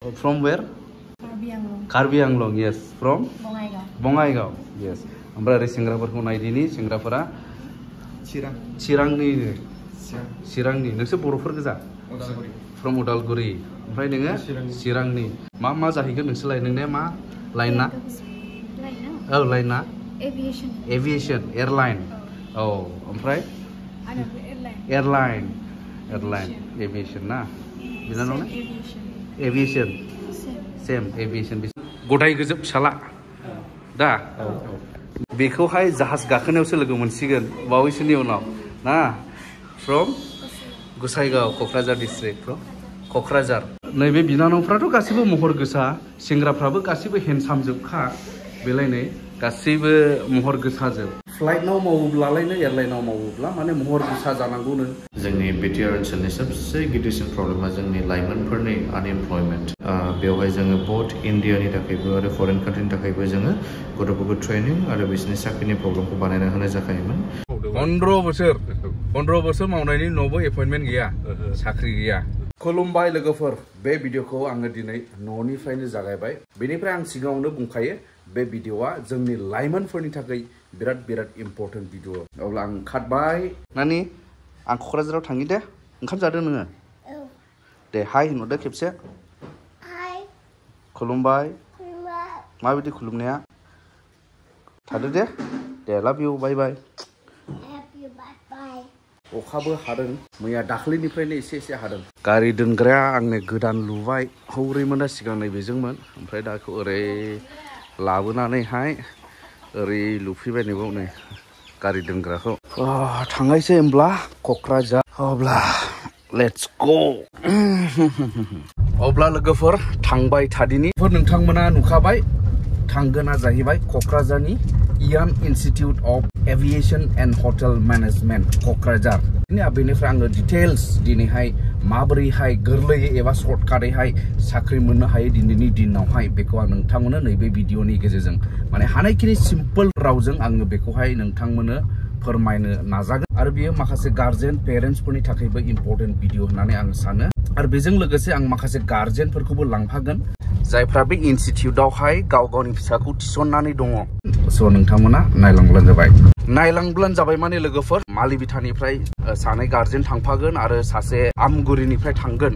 From where? Karbi Anglong, yes. From? Bongaigaon, yes. Oमफ्राय ओरै सेंग्राफोरखौ नायदिनि सेंग्राफोरा चिरांनि नोंसोर बर'फोर गोजा? From Udalguri. ओमफ्राय नोङो चिरांनि मा जाहैगोन नोंसोरलाय नोंनिया मा लाइनना? औ लाइनना? Aviation, airline. औ ओमफ्राय airline, aviation ना? बिनानावना? Aviation. Same aviation. गदाय गोजोब फिसाला दा बेखौहाय जाहाज गाखोनायावसो लोगो मोनसिगोन बावैसोनि उनाव ना from Gossaigaon Kokrajhar district from Kokrajhar नैबे बिनानावफ्राथ' गासिबो महर गोसा सेंग्राफ्राबो गासिबो हेन्डसाम जोबखा बेलायनै गासिबो महर गोसाजोब फ्लाइटनाव मावोब्लालायनो एयारलाइनाव मावोब्ला माने महर गोसा जानांगौनो जोंनि BTR ओनसोलनि सबसे गिदिरसिन प्रब्लेमा जोंनि लाइमोनफोरनि आनएमप्लयमेन्ट बेवहाय जोङो बथ इन्डियानि थाखायबो आरो फरेन कान्ट्रिनि थाखायबो जोङो गथ'फोरखौ ट्रेनिं आरो बिसोरनि साख्रिनि प्रब्लेमखौ बानायना होनाय जाखायोमोन 15 बोसोर मावनायनि उनावबो एपइन्टमेन्ट गैया साख्रि गैया खुलुमबाय लोगोफोर बे भिडिअखौ आङो दिनै न'निफ्रायनो जागायबाय बेनिफ्राय आं सिगाङावनो बुंखायो बे भिडिअआ जोंनि लाइमोनफोरनि थाखाय बिराद इम्पोर्टेन्ट भिडिअ अब्ला आं खाटबाय नानि आं क'क्राझाराव थाङि दे ओंखाम जादों नोङो दे हाय होनहरदो खेबसे खुलुमबाय माबायदि खुलुमनाया थादो दे लाभ इउ बाय बाय अखाबो हादों मैया दाख्लैनिफ्रायनो एसे हादों गारि दोनग्राया आंनो गोदान लुबाय हौरैमोना सिगां नैबेजोंमोन ओमफ्राय दा ओरै लाबोनानैहाय ओरै लुफैबाय नैबाव नै गारि दोनग्राखौ थांनायसै होमब्ला क'क्राझार अब्ला लेट्स गो अब्ला लोगोफोर थांबाय थादिनि नोंथांमोना नुखाबाय थांगोना जाहैबाय क'क्राझारनि Ian institute of aviation and hotel management Kokrajhar बेनिफ्राय आङो डिटेल्स दिनैहाय माबोरैहाय गोरलैयै एबा सर्टकाटैहाय साख्रि मोननो हायो दिनैनि दिनावहाय बेखौ आं नोंथांमोननो नैबे भिडिअनि गेजेरजों माने हानायखिनि सिम्पोल रावजों आङो बेखौहाय नोंथांमोननो फोरमायनो नाजागोन आरो बेयो माखासे गार्जेन पेरेन्ट्सफोरनि थाखायबो इम्पोर्टेन्ट भिडिअ होननानै आं सानो आरो बेजों लोगोसे आं माखासे गार्जेनफोरखौबो लांफागोन जायफ्रा बे इनस्टिट्युटआवहाय गाव-गावनि फिसाखौ थिसननानै दङ स' नोंथांमोना नायलांब्लानो जाबाय माने लोगोफोर मालिबिथानिफ्राय सानै गार्जेन थांफागोन आरो सासे आमगुरिनिफ्राय थांगोन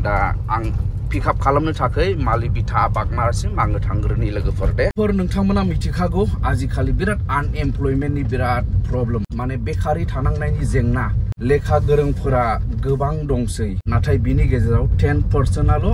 दा आं पिकआप खालामनो थाखाय मालिबिथा बागनारसिम आङो थांग्रोनि लोगोफोर दे नोंथांमोना मिथिखागौ आजिखालि बिराद आनएमप्लयमेन्टनि बिराद प्रब्लेम माने बेकारि थानांनायनि जेंना लेखा गोरोंफोरा गोबां दंसै नाथाय बिनि गेजेराव 10%आल'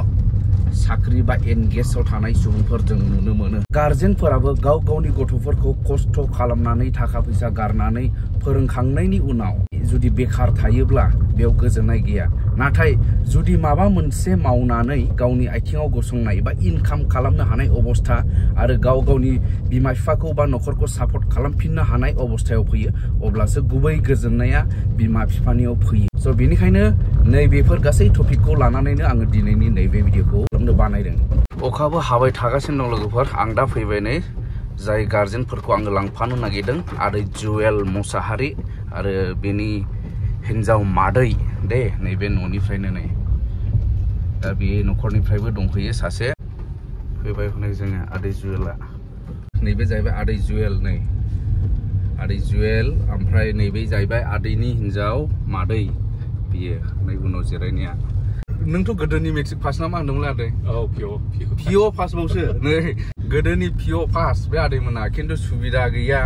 साख्रि बा एनगेजआव थानाय सुबुंफोर जों नुनो मोनो गार्जेनफोराबो गाव-गावनि गथ'फोरखौ खस्थ' खालामनानै थाखा फैसा गारनानै फोरोंखांनायनि उनाव जुदि बेकार थायोब्ला बेयाव गोजोननाय गैया नाथाय जुदि माबा मोनसे मावनानै गावनि आथिङाव गसंनाय बा इनकाम खालामनो हानाय अबस्था आरो गाव-गावनि बिमा बिफाखौ बा न'खरखौ सापर्ट खालामफिननो हानाय अबस्थायाव फैयो अब्लासो गुबै गोजोननाया बिमा बिफानियाव फैयो स' बेनिखायनो नैबेफोर गासै टपिकखौ लानानैनो आङो दिनैनि नैबे भिडिअखौ खालामनो बानायदों अखाबो हाबाय थागासिनो दं लोगोफोर आं दा फैबाय नै जाय गार्जेनफोरखौ आङो लांफानो नागिरदों आदै जुवेल मुसाहारि आरो बेनि हिन्जाव मादै दे नैबे न'निफ्रायनो नै दा बे न'खरनिफ्रायबो दंफैयो सासे फैबाय हनै जोङो आदै जुवेला नैबे जाहैबाय आदै जुवेल नै आदै जुवेल ओमफ्राय नैबे जाहैबाय आदैनि हिन्जाव मादै बियो नै उनाव जिरायनाया नोंथ' गोदोनि मेट्रिक पास ना मा होनदोंमोनलाय आदै पिअ पास बावसो नै गोदोनि पिअ पास बे आदैमोना खिन्थु सुबिदा गैया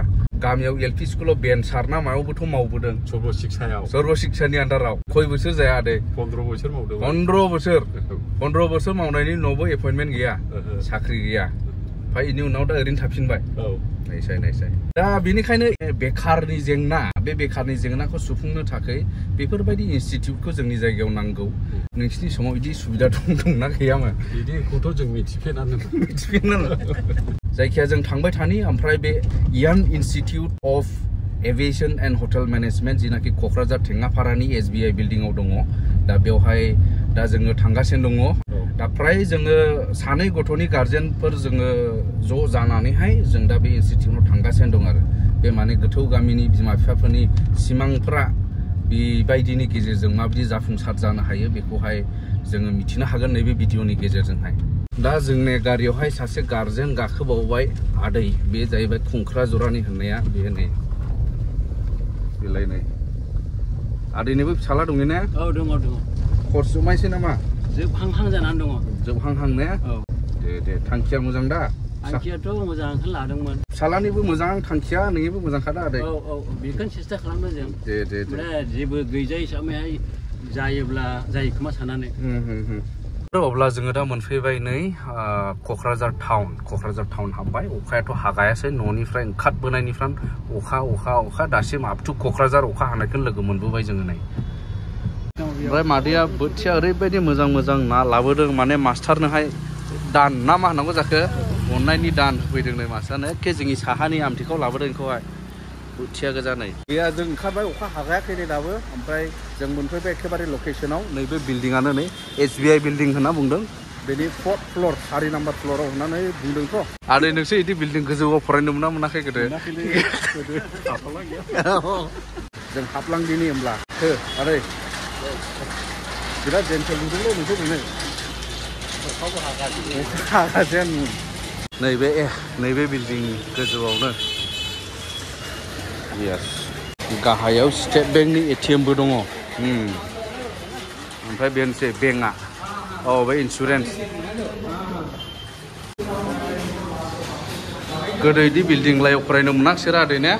गामियाव एलपि स्कुलाव बेन्सार ना मायावबोथ' मावबोदों सर्व शिक्षानि आन्दाराव खय बोसोर जाया आदै 15 बोसोर मावदों 15 बोसोर मावनायनि उनावबो एपइन्टमेन्ट गैया साख्रि गैया ओमफ्राय बेनि उनाव दा ओरैनो थाफिनबाय नायसाय दा बेनिखायनो बेकारनि जेंना बे बेकारनि जेंनाखौ सुफुंनो थाखाय बेफोरबायदि इनस्टिट्युटखौ जोंनि जायगायाव नांगौ नोंसिनि समाव बिदि सुबिदा दंना गैयामोन बिदिखौथ' जों मिथिफेरानो जायखिया जों थांबाय थानि ओमफ्राय बे Ian institute of aviation and hotel management जिनाखि क'क्राझार टेङापारानि SBI बिल्डिंआव दङ दा बेवहाय दा जोङो थांगासिनो दङ दा फ्राय जोङो सानै गथ'नि गार्जेनफोर जोङो ज' जानानैहाय जों दा बे इनस्टिट्युटआव थांगासिनो दं आरो बे माने गोथौ गामिनि बिमा बिफाफोरनि सिमांफ्रा बेबायदिनि गेजेरजों माबायदि जाफुंसार जानो हायो बेखौहाय जोङो मिथिनो हागोन नैबे भिडिअनि गेजेरजोंहाय दा जोंनि गारियावहाय सासे गार्जेन गाखोबावबाय आदै बे जाहैबाय कक्राझारनि होननाया बे नै बेलाय नै आदैनिबो फिसाला दङ ने औ दङ कर्स जोबमायसै नामा जोबहांहां जानानै दङ जोबहांहां ने औ दे थांखिया मोजां दा थांखियाथ' मोजांखौनो लादोंमोन फिसालानिबो मोजां थांखिया नोंनिबो मोजांखादा आदै औ बेखौनो सेस्था खालामदों जों दे जेबो गैजायै हिसाबैहाय जायोब्ला जायो खोमा साननानै अब्ला जोङो दा मोनफैबाय नै कक्राझार टाउन हाबबाय अखायाथ' हागायासै न'निफ्राय ओंखारबोनायनिफ्राय अखा दासिम आप टु कक्राझार अखा हानायखौ लोगो मोनबोबाय जोङो नै ओमफ्राय मादैया बोथिया ओरैबायदि मोजां ना लाबोदों माने मास्टारनोहाय दान ना मा होनांगौ जाखो अननायनि दान होफैदों नै मास्टारनो एखे जोंनि साहानि आमथिखौ लाबोदों बेखौहाय बोथिया गोजा नै गैया जों ओंखारबाय अखा हागायाखै नै दाबो ओमफ्राय जों मोनफैबाय एखेबारे लकेसनाव नैबे बिल्डिंआनो नै SBI बिल्डिं होनना बुंदों बेनि 4th फ्ल'र 4 नाम्बार फ्ल'राव होननानै बुंदोंथ' आदै नोंसोर बिदि बिल्डिं गोजौआव फरायनो मोनाखै गोदो जों हाबलांदिनि होमब्ला आदै बिराद जेन्टेल नुदोंलै नोंखौ बुंनो हागासिनो नैबे बिल्डिं गोजौआवनो गाहायाव स्टेट बेंकनि ATMबो दङ ओमफ्राय बेनोसै बेंकआ औ बे इन्सुरेन्स गोदो बिदि बिल्डिं लायाव फरायनो मोनाखिसै आदै ने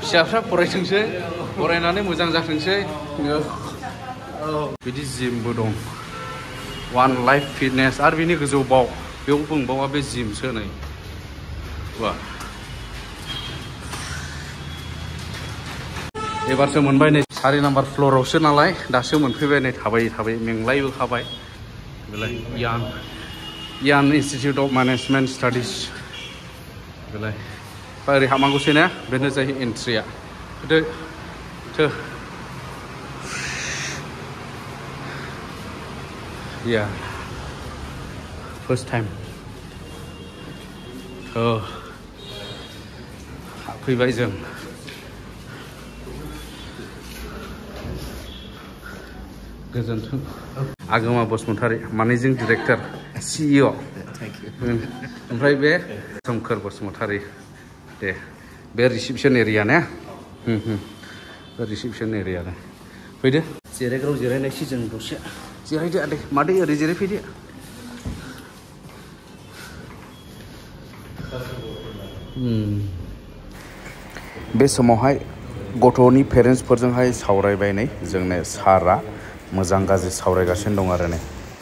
फिसाफ्रा फरायथोंसै फरायनानै मोजां जाथोंसै बिदि जिमबो दं वान लाइफ फिटनेस आरो बिनि गोजौआव बेयाव बुंबावा बे जिमसो नै वा एबारसो मोनबाय नै 4 नाम्बार फ्ल'रावसो नालाय दासो मोनफैबाय नै थाबायै मेंलायबोखाबाय बेलाय यान इन्सटिटिउट अफ मेनेजमेन्ट स्टाडिज बेलाय ओरै हाबनांगौसै ने बेनो जाहैयो एन्ट्रिया फार्स्ट टाइम हाबफैबाय जों गोजोन्थों आगोमा बसुमतारी मानेजिं डिरेक्टर CEO ओमफ्राय बे सोमखोर बसुमतारी दे बे रिसेपसन एरिया ने रिसेपसन एरिया फैदो जिरायग्राव जिरायनायसै जों दसे जिरायदो आदै मादै ओरै जिरायफैदो बे समावहाय गथ'नि पेरेन्टसफोरजोंहाय सावरायबाय नै जोंने सारा मोजां गाज्रि सावरायगासिनो दं आरो नै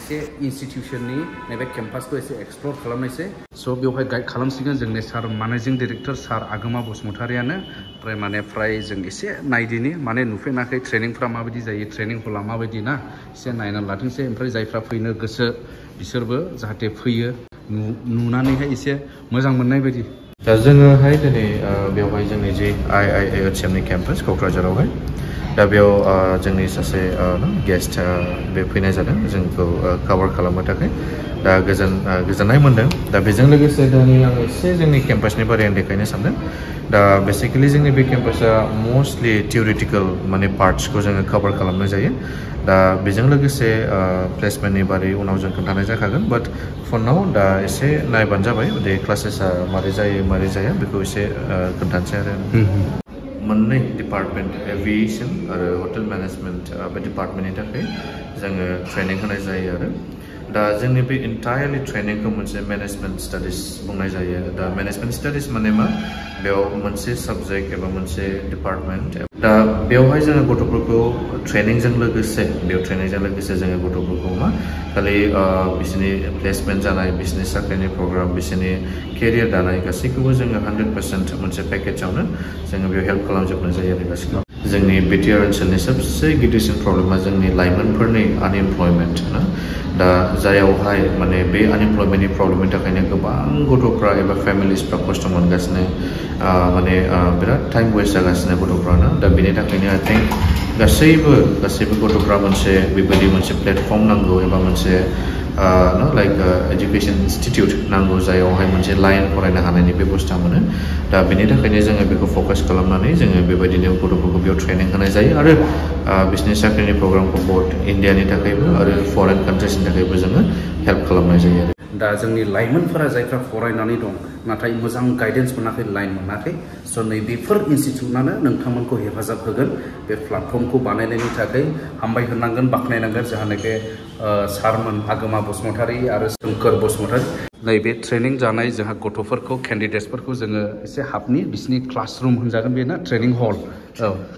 एसे इनस्टिटिउशननि नैबे केम्पासखौ एसे एक्सप्लर खालामनायसै स' बेवहाय गाइड खालामसिगोन जोंनि सार मानेजिं डिरेक्टर सार आगोमा बसुमतारियानो ओमफ्राय माने फ्राय जों एसे नायदिनि माने नुफेराखै ट्रेनिंफ्रा माबायदि जायो ट्रेनिं हला माबायदि ना एसे नायनानै लाथोंसै ओमफ्राय जायफ्रा फैनो गोसो बिसोरबो जाहाथे फैयो नुनानैहाय एसे मोजां मोननाय बायदि दा जोङोहाय दिनै बेवहाय जोंनि जे IIHMनि केम्पास क'क्राझारावहाय दा बेयाव जोंनि सासे गेस्ट बे फैनाय जादों जोंखौ कभार खालामनो थाखाय दा गोजोननाय मोनदों दा बेजों लोगोसे दिनै आं एसे जोंनि केम्पासनि बारै आं देखायनो सानदों दा बेसिकेलि जोंनि बे केम्पासआ मस्टलि थियरिटिकेल माने पार्ट्सखौ जोङो कभार खालामनाय जायो दा बेजों लोगोसे प्लेसमेन्टनि बारै उनाव जों खोन्थानाय जाखागोन बाट फर नाउ दा एसे नायबानो जाबाय दे क्लासेसआ मारै जायो मारै जाया बेखौ एसे खोन्थानोसै आरो मोननै डिपार्टमेन्ट एभिएसन आरो हटेल मेनेजमेन्ट बे डिपार्टमेन्टनि थाखाय जोङो ट्रेनिं होनाय जायो आरो दा जोंनि बे इन्टायारलि ट्रेनिंखौ मोनसे मेनेजमेन्ट स्टाडिज बुंनाय जायो दा मेनेजमेन्ट स्टाडिज माने मा बेयाव मोनसे साबजेक्ट एबा मोनसे डिपार्टमेन्ट दा बेवहाय जोङो गथ'फोरखौ ट्रेनिंजों लोगोसे जोङो गथ'फोरखौ मा खालि बिसोरनि प्लेसमेन्ट जानाय बिसोरनि साख्रिनि प्रग्राम बिसोरनि केरियार दानाय गासैखौबो जोङो 100% मोनसे पेकेजावनो जोङो बेयाव हेल्प खालामजोबनाय जायो आरो गासैखौबो जोंनि BTR ओनसोलनि सबसे गिदिरसिन प्रब्लेमा जोंनि लाइमोनफोरनि आनएमप्लयमेन्ट ना दा जायावहाय माने बे आनएमप्लयमेन्टनि प्रब्लेमनि थाखायनो गोबां गथ'फ्रा एबा फेमिलिसफ्रा खस्थ' मोनगासिनो माने बिराद टाइम वेस्ट जागासिनो गथ'फ्रानो दा बेनि थाखायनो आइ थिंक गासैबो गथ'फ्रा मोनसे बेबायदि मोनसे प्लेटफर्म नांगौ एबा मोनसे लाइक एजुकेशन इन्स्टिट्यूट नांगौ जायावहाय मोनसे लाइन फरायनो हानायनि बेबस्था मोनो दा बेनि थाखायनो जोङो बेखौ फकास खालामनानै जोङो बेबायदिनो गथ'फोरखौ बेयाव ट्रेनिं होनाय जायो आरो बिसोरनि साख्रिनि प्रग्रामखौ बथ इन्डियानि थाखायबो आरो फरेन कान्ट्रिसनि थाखायबो जोङो हेल्प खालामनाय जायो आरो दा जोंनि लाइमोनफोरा जायफ्रा फरायनानै दं नाथाय मोजां गाइडेन्स मोनाखै लाइन मोनाखै स' नैबेफोर इनस्टिट्युटआनो नोंथांमोनखौ हेफाजाब होगोन बे प्लेटफर्मखौ बानायनायनि थाखाय हामबाय होनांगोन बाख्नायनांगोन जाहाथे सारमोन आगोमा बसुमतारी आरो सोमखोर बसुमतारी नैबे ट्रेनिं जानाय जोंहा गथ'फोरखौ केन्डिडेट्सफोरखौ जोङो एसे हाबनि बिसिनि क्लासरुम होनजागोन बेना ट्रेनिं हल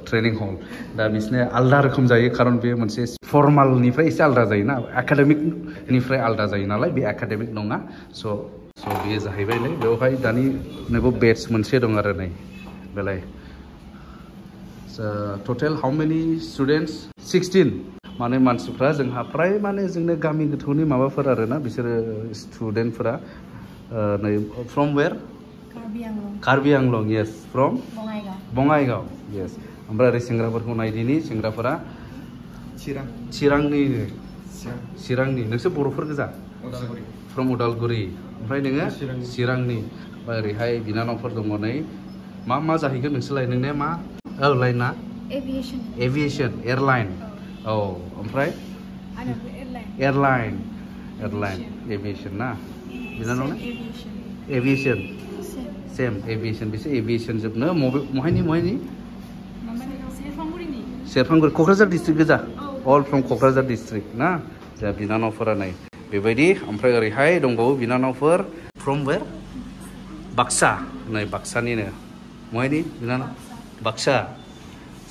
ट्रेनिं हल दा बिसोरनो आलदा रोखोम जायो खारन बे मोनसे फर्मालनिफ्राय एसे आलदा जायोना एकाडेमिकनिफ्राय आलदा जायो नालाय बे एकाडेमिक नङा स' बेयो जाहैबायलै बेवहाय दानि नैबे बेट्स मोनसे दं आरो नै बेलाय टटेल हाउ मेनि स्टुडेन्ट्स 16 माने मानसिफ्रा जोंहा फ्राय माने जोंनो गामि गोथौनि माबाफोर आरोना बिसोरो स्टुडेन्टफोरा नै from where Karbi Anglong yes from Bongaigaon yes ओमफ्राय ओरै सेंग्राफोरखौ नायदिनि सेंग्राफोरा चिरांनि नोंसोर बर'फोर गोजा फ्रम उदालगुरि ओमफ्राय नोङो चिरांनि ओरैहाय बिनानावफोर दङ नै मा जाहैगोन नोंसोरलाय नोंनिया मा लाइना एभिएसन एयारलाइन औ ओमफ्राय एयारलाइन एभिएसन ना बिनानावना एभिएसन सेम एभिएसन बिसोर एभिएसन जोबनो महायनि सेरफांगुरि क'क्राझार डिस्ट्रिक्ट गोजा अल फ्रम क'क्राझार डिस्ट्रिक्ट ना जोंहा बिनानावफोरा नै बेबायदि ओमफ्राय ओरैहाय दंबावो बिनानावफोर फ्रम वेर बाक्सा नै बाक्सानिनो महायनि बिनानाव बाक्सा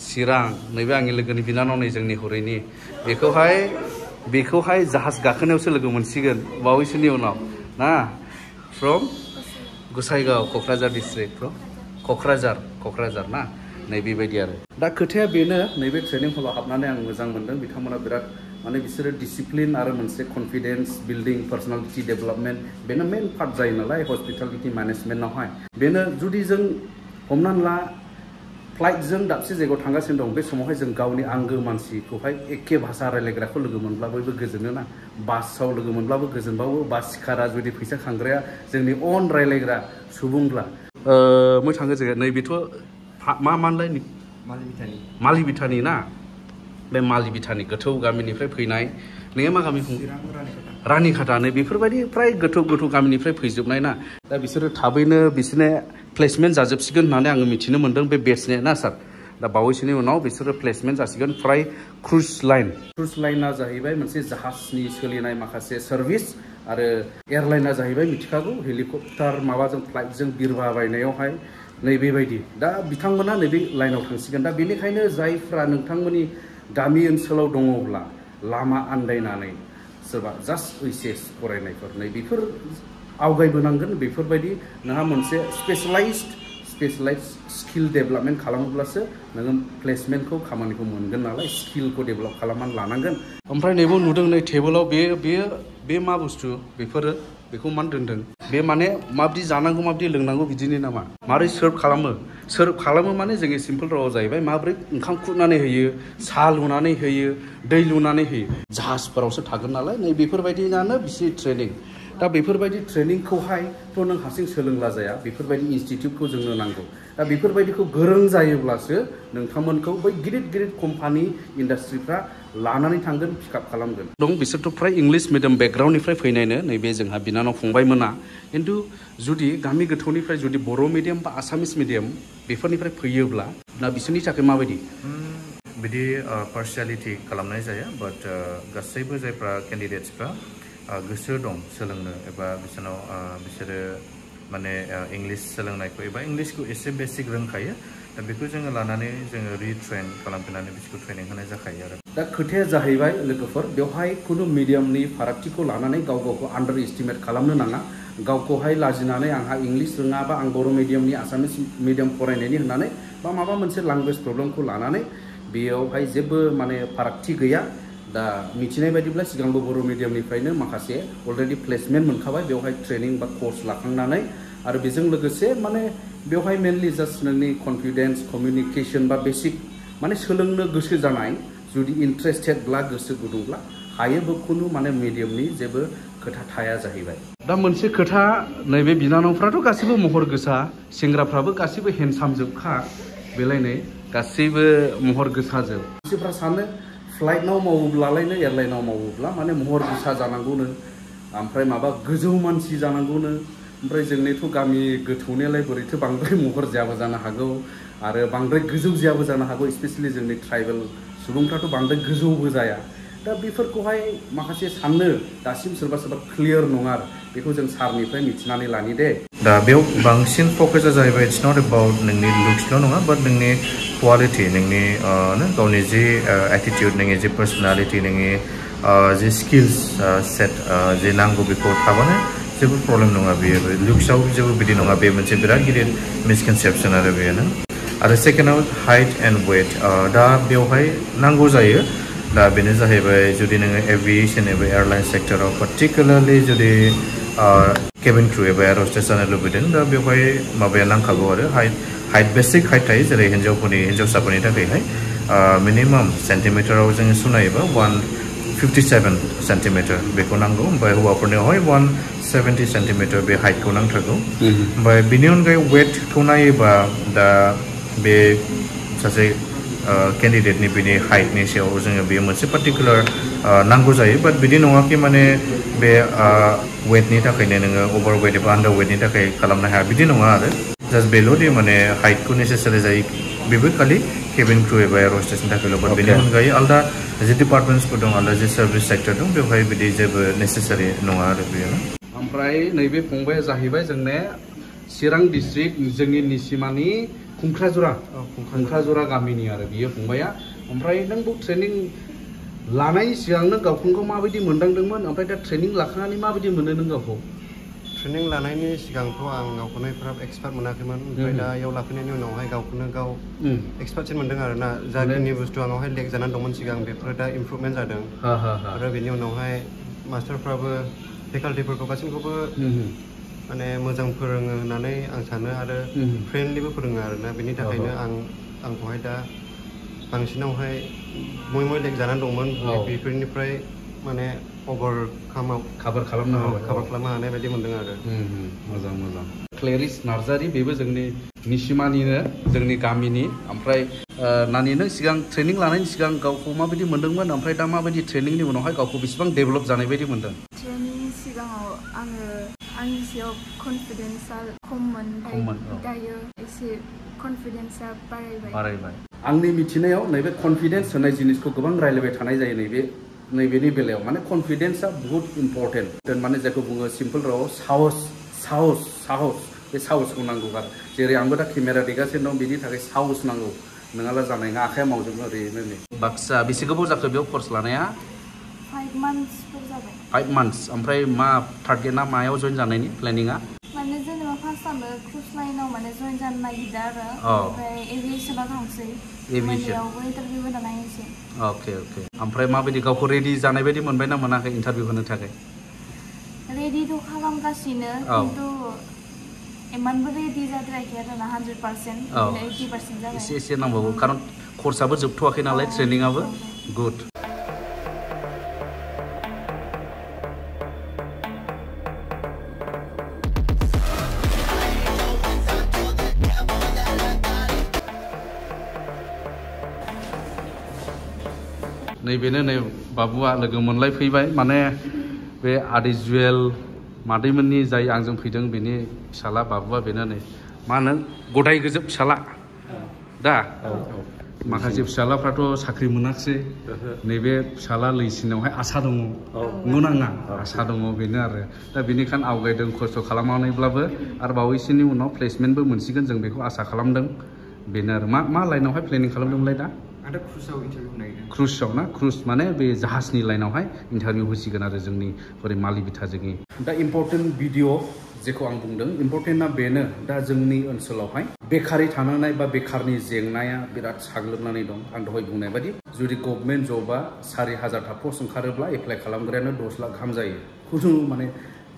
चिरां नैबे आंनि लोगोनि बिनानाव नै जोंनि हरैनि बेखौहाय जाहाज गाखोनायावसो लोगो मोनसिगोन बावैसोनि उनाव ना from Gossaigaon Kokrajhar district from Kokrajhar ना नै बेबायदि आरो दा खोथाया बेनो नैबे ट्रेनिं हलाव हाबनानै आं मोजां मोनदों बिथांमोना बिराद माने बिसोरो डिसिप्लिन आरो मोनसे कनफिडेन्स बिल्डिं पार्सनालिटि डेभेलपमेन्ट बेनो मेन पार्ट जायो नालाय हस्पिटालिटि मेनेजमेन्टआवहाय बेनो जुदि जों हमनानै ला फ्लाइटजों दाबसे जायगायाव थांगासिनो दं बे समावहाय जों गावनि आंगो मानसिखौहाय एखे भाषा रायलायग्राखौ लोगो मोनब्ला बयबो गोजोनो ना बासाव लोगो मोनब्लाबो गोजोनबावो बास सिखारा जुदि फैसा खांग्राया जोंनि अन रायलायग्रा सुबुंब्ला मै थाङो जोङो नैबेथ' मा मानलाय मालिबिटानि ना बे मालिबिटानि गोथौ गामिनिफ्राय फैनाय नोङो मा गामि रानिखाटा नै बेफोरबायदि फ्राय गोथौ गामिनिफ्राय फैजोबनाय ना दा बिसोरो थाबैनो बिसोरनो प्लेसमेन्ट जाजोबसिगोन होननानै आङो मिथिनो मोन्दों बे बेट्सने ना सार दा बावैसोनि उनाव बिसोरो प्लेसमेन्ट जासिगोन फ्राय क्रुज लाइना जाहैबाय मोनसे जाहाजनि सोलिनाय माखासे सार्भिस आरो एयारलाइना जाहैबाय मिथिखागौ हेलिकप्टार माबाजों फ्लाइटजों बिरबायनायावहाय नैबेबायदि दा बिथांमोना नैबे लाइनाव थांसिगोन दा बेनिखायनो जायफ्रा नोंथांमोननि गामि ओनसोलाव दङब्ला लामा आन्दायनानै सोरबा जास्ट ओइचएस फरायनायफोर नै बेफोर आवगायबोनांगोन बेफोरबायदि नोंहा मोनसे स्पेशलाइज्ड स्किल डेभेलपमेन्ट खालामोब्लासो नोङो प्लेसमेन्टखौ खामानिखौ मोनगोन नालाय स्किलखौ डेभेलप खालामनानै लानांगोन ओमफ्राय नैबो नुदों नै टेबोलाव बे मा बुस्थु बेखौ मानो दोनदों बे माने माबायदि जानांगौ माबायदि लोंनांगौ बिदिनो नामा माबोरै सार्भ खालामो माने जोंनि सिम्पोल रावाव जाहैबाय माबोरै ओंखाम खुरनानै होयो साहा लुनानै होयो दै लुनानै होयो जाहाजफोरावसो थागोन नालाय नै बेफोरबायदियानो बिसिनि ट्रेनिं दा बेफोरबायदि ट्रेनिंखौहायथ' नों हारसिं सोलोंला जाया बेफोरबायदि इनस्टिट्युटखौ जोंनो नांगौ दा बेफोरबायदिखौ गोरों जायोब्लासो नोंथांमोनखौ बै गिदिर कम्पानि इन्डास्ट्रिफ्रा लानानै थांगोन पिकआप खालामगोन दं बिसोरथ' फ्राय इंलिश मिडियाम बेकग्राउन्डनिफ्राय फैनायनो नैबे जोंहा बिनानाव फंबायमोना खिन्थु जुदि गामि गोथौनिफ्राय जुदि बर' मिडियाम बा आसामिस मिडियाम बेफोरनिफ्राय फैयोब्ला दा बिसोरनि थाखाय माबायदि बिदि पार्सियेलिटि खालामनाय जाया बाट गासैबो जायफ्रा केन्डिडेट्सफ्रा गोसो दं सोलोंनो एबा बिसोरो माने इंलिश सोलोंनायखौ एबा इंलिशखौ एसे बेसिक रोंखायो दा बेखौ जोङो लानानै जोङो रिट्रेन खालामफिननानै बिसोरखौ ट्रेनिं होनाय जाखायो आरो दा खोथाया जाहैबाय लोगोफोर बेवहाय खुनु मिडियामनि फारागथिखौ लानानै गावखौ आन्डार एस्टिमेट खालामनो नाङा गावखौहाय लाजिनानै आंहा इंलिश रोङा बा आं बर' मिडियामनि आसामिस मिडियाम फरायनायनि होननानै बा माबा मोनसे लेंगुवेज प्रब्लेमखौ लानानै बेयावहाय जेबो माने फारागथि गैया दा मिथिनाय बायदिब्ला सिगांबो बर' मिडियामनिफ्रायनो माखासे अलरेडि प्लेसमेन्ट मोनखाबाय बेवहाय ट्रेनिं बा कर्स लाखांनानै आरो बेजों लोगोसे माने बेवहाय मेनलि जास्ट नोंनि कनफिडेन्स कमिउनिकेसन बा बेसिक माने सोलोंनो गोसो जानाय जुदि इन्ट्रेस्टेडब्ला गोसो गुदुंब्ला हायोबो खुनु माने मिडियामनि जेबो खोथा थाया जाहैबाय दा मोनसे खोथा नैबे बिनानावफ्राथ' गासिबो महर गोसा सेंग्राफ्राबो गासिबो हेन्डसाम जोबखा बेलायनै गासैबो महर गोसाजोब मानसिफ्रा सानो फ्लाइटनाव मावोब्लालायनो एयारलाइनाव मावोब्ला माने महर गोसा जानांगौनो ओमफ्राय माबा गोजौ मानसि जानांगौनो ओमफ्राय जोंनिथ' गामि गोथौनियालाय बोरैथो बांद्राय महर जायाबो जानो हागौ आरो बांद्राय गोजौ जायाबो जानो हागौ स्पेशली जोंनि ट्राइबेल सुबुंफ्राथ' बांद्राय गोजौबो जाया दा बेफोरखौहाय माखासे साननो दासिम सोरबा सोरबा क्लियार नङा आरो बेखौ जों सारनिफ्राय मिथिनानै लानि दे दा बेयाव बांसिन फकासा जाहैबाय इट्स नट एबाउट नोंनि लुक्सल' नङा बाट नोंनि क्वालिटि नोंनि गावनि जि एटिटिउड नोंनि जि पार्सनालिटि नोंनि जि स्किल्स सेट जि नांगौ बेखौ थाबानो जेबो प्रब्लेम नङा बेयो लुक्सआव जेबो बिदि नङा बे मोनसे बिराद गिदिर मिसकनसेपसन आरो बेनो आरो सेकेन्डआव हाइट एन्ड वेट दा बेवहाय नांगौ जायो दा बेनो जाहैबाय जुदि नोङो एभिएसन एबा एयारलाइन सेक्टराव पार्टिकुलारलि जुदि केबिन क्रू एबा एयार हस्टेस जानो लुबैदों दा बेवहाय माबाया नांखागौ आरो हाइट बेसिक हाइट थायो जेरै हिन्जावसाफोरनि थाखायहाय मिनिमाम सेन्टिमिटाराव जोङो सुनायोबा 157 सेन्टिमिटार बेखौ नांगौ ओमफ्राय हौवाफोरनियावहाय 170 सेन्टिमिटार बे हाइटखौ नांथारगौ ओमफ्राय बिनि अनगायै वेटखौ नायोबा दा बे सासे केन्डिडेटनि बिनि हाइटनि सायाव जोङो बेयो मोनसे पार्टिकुलार नांगौ जायो बाट बिदि नङाखि माने बे वेटनि थाखायनो नोङो अभार वेट एबा आन्डार वेटनि थाखाय खालामनो हाया बिदि नङा आरो जास्ट बेल'दि माने हाइटखौ नेसेसारि जायो बेबो खालि केबिन क्रू एबा एयार हस्टेसनि थाखायल' बाट बेनि अनगायै आलदा जि डिपार्टमेन्ट्सफोर दं आलदा जि सार्भिस सेक्टर दं बेवहाय बिदि जेबो नेसेसारि नङा आरो बेयो ओमफ्राय नैबे फंबाया जाहैबाय जोंने चिरां डिस्ट्रिक्ट जोंनि निसिमानि खुंख्राजुरा गामिनि आरो बियो फंबाया ओमफ्राय नों बे ट्रेनिं लानायनि सिगां नों गावखौ माबायदि मोनदांदोंमोन ओमफ्राय दा ट्रेनिं लाखांनानै माबायदि मोनो नों गावखौ ट्रेनिं लानायनि सिगांथ' आं गावखौनो एफाराब एक्सपार्ट मोनाखैमोन ओमफ्राय दा इयाव लाफैनायनि उनावहाय गावखौनो गाव एक्सपार्टसिन मोनदों आरो ना जाखिनि बुस्थु आंनावहाय लेक जानानै दंमोन सिगां बेफोरो दा इमप्रुभमेन्ट जादों आरो बेनि उनावहाय मास्टारफ्राबो फेकाल्टिफोरखौ गासैखौबो माने मोजां फोरोङो होननानै आं सानो आरो फ्रेन्डलिबो फोरोङो आरोना बेनि थाखायनो आंखौहाय दा बांसिनावहाय मय लेक जानानै दंमोन बेफोरनिफ्राय माने काभार खालामनो हानाय बायदि मोनदों आरो मोजां क्लेरिस नार्जारि बेबो जोंनि निसिमानिनो जोंनि गामिनि ओमफ्राय नानि नों सिगां ट्रेनिं लानायनि सिगां गावखौ माबायदि मोनदोंमोन ओमफ्राय दा माबायदि ट्रेनिंनि उनावहाय गावखौ बेसेबां डेभेलप जानाय बायदि मोनदों ट्रेनिंनि सिगाङाव आङो आंनि सायाव कनफिडेन्सआ खममोन दायो एसे कनफिडेन्सआ बारायबाय आंनि मिथिनायाव नैबे कनफिडेन्स होननाय जिनिसखौ गोबां रायलायबाय थानाय जायो नैबेनि बेलायाव माने कनफिडेन्सआ बहुत इम्पर्टेन्ट माने जायखौ बुङो सिम्पल रावाव साहस बे साहसखौ नांगौ आरो जेरै आंबो दा केमेरा देगासिनो दं बिनि थाखाय साहस नांगौ नङाब्ला जानाय नङा आखाइया मावजोबनो ओरैनो नै बाक्सा बेसे गोबाव जाखो बेयाव कर्स लानाया 5 monthsफोर जाबाय 5 months ओमफ्राय मा टार्गेटआ मायाव जइन जानायनि प्लेनिंआ माने जेनेबा फार्स्टआवनो क्रुज लाइनाव माने जइन जानो नागिरदों आरो ओमफ्राय एभिएसनाव थांसै एभिएसनावबो इन्टारभिउ होना नायनोसै ओके ओमफ्राय माबायदि गावखौ रेडि जानाय बायदि मोनबाय ना मोनाखै इन्टारभिउ होनो थाखाय रेडिथ' खालामगासिनो खिन्थु इमानबो रेडि जाद्रायाखै आरो ना 100% 80% जाबाय एसे नांबावगौ खारन कर्सआबो जोबथ'वाखै नालाय ट्रेनिंआबो गुड नैबेनो नै बाबुआ लोगो मोनलायफैबाय माने बे आदै जुवेल मादैमोननि जाय आंजों फैदों बेनि फिसाला बाबुआ बेनो नै मा होनो गदाय गोजोब फिसाला दा माखासे फिसालाफ्राथ' साख्रि मोनाखिसै नैबे फिसाला लैसिनावहाय आसा दङ नङा आसा दङ बेनो आरो दा बेनिखायनो आवगायदों खस्थ' खालामनानैब्लाबो आरो बावैसोनि उनाव प्लेसमेन्टबो मोनसिगोन जों बेखौ आसा खालामदों बेनो आरो मा लाइनावहाय प्लेनिं खालामदोंमोनलाय दा क्रुजआव ना क्रुज माने बे जाहाजनि लाइनावहाय इन्टारभिउ होसिगोन आरो जोंनि ओरै मालि बिथाजोंनि दा इम्पर्टेन्ट भिडिअ जेखौ आं बुंदों इम्पर्टेन्टआ बेनो दा जोंनि ओनसोलावहाय बेकारि थानांनाय बा बेकारनि जेंनाया बिराद साग्लोबनानै दं आं दहाय बुंनाय बायदि जुदि गभर्नमेन्ट जबा 4000 पस्ट ओंखारोब्ला एप्लाइ खालामग्रायानो 10 लाख गाहाम जायो खुनु माने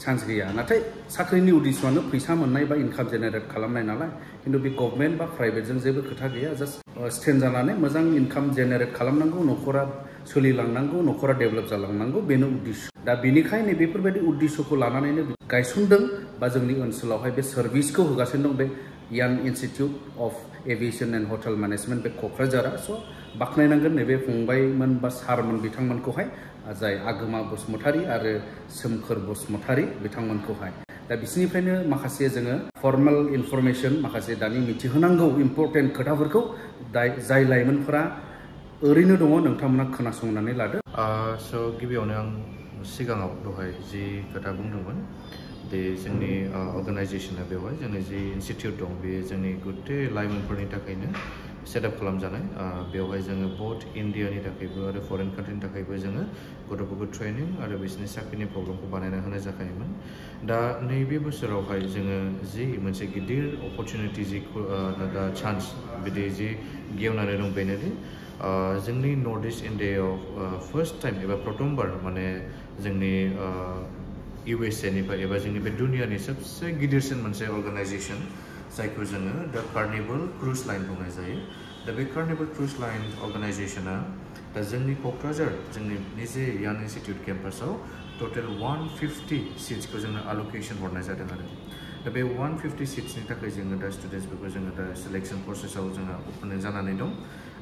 चान्स गैया नाथाय साख्रिनि उद्देश्यआनो फैसा मोननाय बा इनकाम जेनेरेट खालामनाय नालाय खिन्थु बे गभर्नमेन्ट बा प्राइभेटजों जेबो खोथा गैया जास्ट स्टेन्ड जानानै मोजां इनकाम जेनेरेट खालामनांगौ न'खरा सोलिलांनांगौ न'खरा डेभेलप जालांनांगौ बेनो उद्देश्य दा बेनिखायनो बेफोरबायदि उद्देश्यखौ लानानैनो गायसनदों बा जोंनि ओनसोलावहाय बे सार्भिसखौ होगासिनो दं बे यान institute of aviation and hotel management बे क'क्राझारा स' बाख्नायनांगोन नैबे फंबायमोन बा सारमोन बिथांमोनखौहाय जाय आगोमा बसुमतारी आरो सोमखोर बसुमतारी बिथांमोनखौहाय दा बिसिनिफ्रायनो माखासे जोङो फर्मेल इनफरमेशन माखासे दानि मिथिहोनांगौ इम्पोर्टेन्ट खोथाफोरखौ जाय लाइमोनफोरा ओरैनो दङ नोंथांमोना खोनासंनानै लादो स' गिबियावनो आं सिगाङाव दहाय जि खोथा बुंदोंमोन दे जोंनि अर्गानाइजेशना बेवहाय जोंनि जि इनस्टिट्यूट दं बे जोंनि गुथे लाइमोनफोरनि थाखायनो सेटआप खालामजानाय बेवहाय जोङो बथ इन्डियानि थाखायबो आरो फरेन कान्ट्रिनि थाखायबो जोङो गथ'फोरखौ ट्रेनिं आरो बिसोरनि साख्रिनि प्रग्रामखौ बानायना होनाय जाखायोमोन दा नैबे बोसोरावहाय जोङो जि मोनसे गिदिर अपरचुनिटि जि दा चान्स बिदि जि गेवनानै दं बेनोदि जोंनि नर्थ इस्ट इन्डियायाव फार्स्ट टाइम एबा प्रथमबार माने जोंनि USA निफ्राय एबा जोंनि बे दुनियानि सबसे गिदिरसिन मोनसे अर्गानाइजेशन जायखौ जोङो दा कार्निभल क्रुज लाइन बुंनाय जायो दा बे कार्निभल क्रुज लाइन अर्गानाइजेशना दा जोंनि क'क्राझार जोंनि निजे यान इनस्टिट्यूट केम्पासाव टटेल 150 सिट्सखौ जोंनो आल'केशन हरनाय जादों आरो दा बे 150 सिट्सनि थाखाय जोङो दा स्टुडेन्ट्सफोरखौ जोङो दा सिलेक्शन प्रसेसआव जोङो ओपन जानानै दं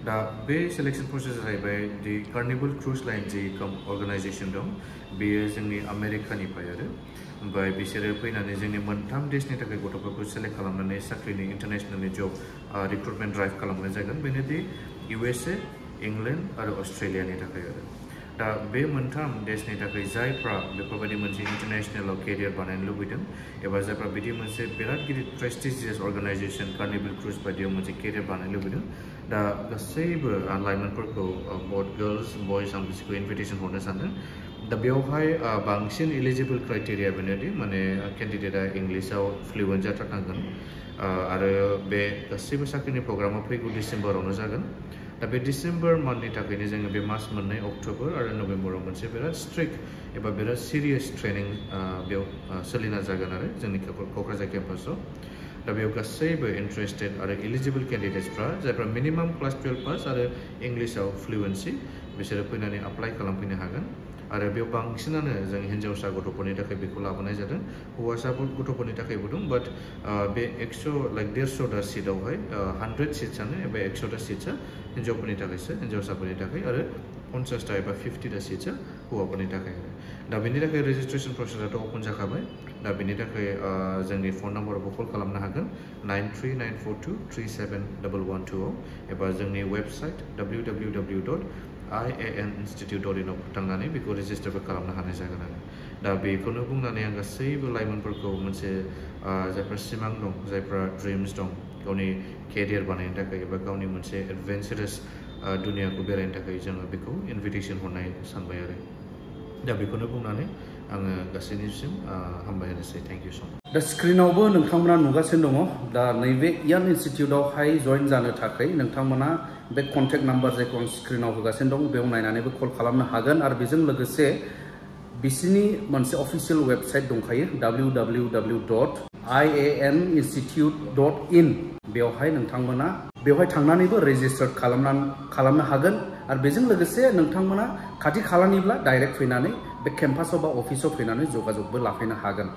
दा बे सिलेक्शन प्रसेस जाहैबाय दि कार्निभल क्रुज लाइन जि अर्गानाइजेशन दं बेयो जोंनि आमेरिकानिफ्राय आरो ओमफ्राय बिसोरो फैनानै जोंनि मोनथाम देशनि थाखाय गथ'फोरखौ सेलेक्ट खालामनानै साख्रिनि इन्टारनेशनेलनि जब रिक्रुटमेन्ट ड्राइभ खालामनाय जागोन बेनोदि USA इंलेन्ड आरो अस्ट्रेलियानि थाखाय आरो दा बे मोनथाम देशनि थाखाय जायफ्रा बेफोरबायदि मोनसे इन्टारनेशनेलाव केरियार बानायनो लुबैदों एबा जायफ्रा बिदि मोनसे बिराद गिदिर प्रेस्टिजियास अर्गानाइजेशन कार्निभल क्रुज बायदियाव मोनसे केरियार बानायनो लुबैदों दा गासैबो लाइमोनफोरखौ बथ गार्ल्स बयस आं बिसोरखौ इनभिटेशन हरनो सानदों दा बेवहाय बांसिन एलिजिबल क्राइटेरिया बेनोदि माने केन्डिडेटआ इंलिसाव फ्लुएन्ट जाथारनांगोन आरो बे गासैबो साख्रिनि प्रग्रामा फैगौ डिसेम्बरावनो जागोन दा बे डिसेम्बर मान्थनि थाखायनो जोङो बे मास मोननै अक्ट'बर आरो नभेम्बराव मोनसे बिराद स्ट्रिक्ट एबा बिराद सिरियास ट्रेनिं बेयाव सोलिना जागोन आरो जोंनि क'क्राझार केम्पासाव दा बेयाव गासैबो इन्टारेस्टेड आरो एलिजिबल केन्डिडेट्सफ्रा जायफ्रा मिनिमाम क्लास 12 पास आरो इंलिसाव फ्लुएन्सि बिसोरो फैनानै एप्लाइ खालामफैनो हागोन आरो बेयाव बांसिनानो जों हिन्जावसा गथ'फोरनि थाखाय बेखौ लाबोनाय जादों हौवासा गथ'फोरनि थाखायबो दं बाट बे 100दा सिटआवहाय 100 सिट्सआनो एबा 100दा सिट्सआ हिन्जावफोरनि थाखायसो हिन्जावसाफोरनि थाखाय आरो 50टा एबा 50टा सिट्सआ हौवाफोरनि थाखाय आरो दा बेनि थाखाय रेजिस्ट्रेसन प्रसेसआथ' अपेन जाखाबाय दा बेनि थाखाय जोंनि फन नाम्बारावबो कल खालामनो हागोन 9394237112 एबा जोंनि वेबसाइट www.ianinstitute.in आव थांनानै बेखौ रेजिस्टारबो खालामनो हानाय जागोन आरो दा बेखौनो बुंनानै आं गासैबो लाइमोनफोरखौ मोनसे जायफ्रा सिमां दं जायफ्रा ड्रिम्स दं गावनि केरियार बानायनो थाखाय एबा गावनि मोनसे एडभेन्चारास दुनियाखौ बेरायनो थाखाय जोङो बेखौ इनभिटेशन हरनाय सानबाय आरो दा बेखौनो बुंनानै आङो गासैनिसिम हामबाय होनोसै थेंक इउ स' माच दा स्क्रिनावबो नोंथांमोना नुगासिनो दङ दा नैबे यान इनस्टिट्यूटआवहाय जइन जानो थाखाय नोंथांमोना बे कन्टेक्ट नाम्बार जायखौ आं स्क्रिनाव होगासिनो दं बेयाव नायनानैबो कल खालामनो हागोन आरो बेजों लोगोसे बिसिनि मोनसे अफिसियेल वेबसाइट दंखायो www.ianinstitute.in बेवहाय नोंथांमोना बेवहाय थांनानैबो रेजिस्टार खालामनो हागोन आरो बेजों लोगोसे नोंथांमोना खाथि खालानिब्ला डाइरेक्ट फैनानै बे केम्पासाव बा अफिसाव फैनानै जगाजगबो लाफैनो हागोन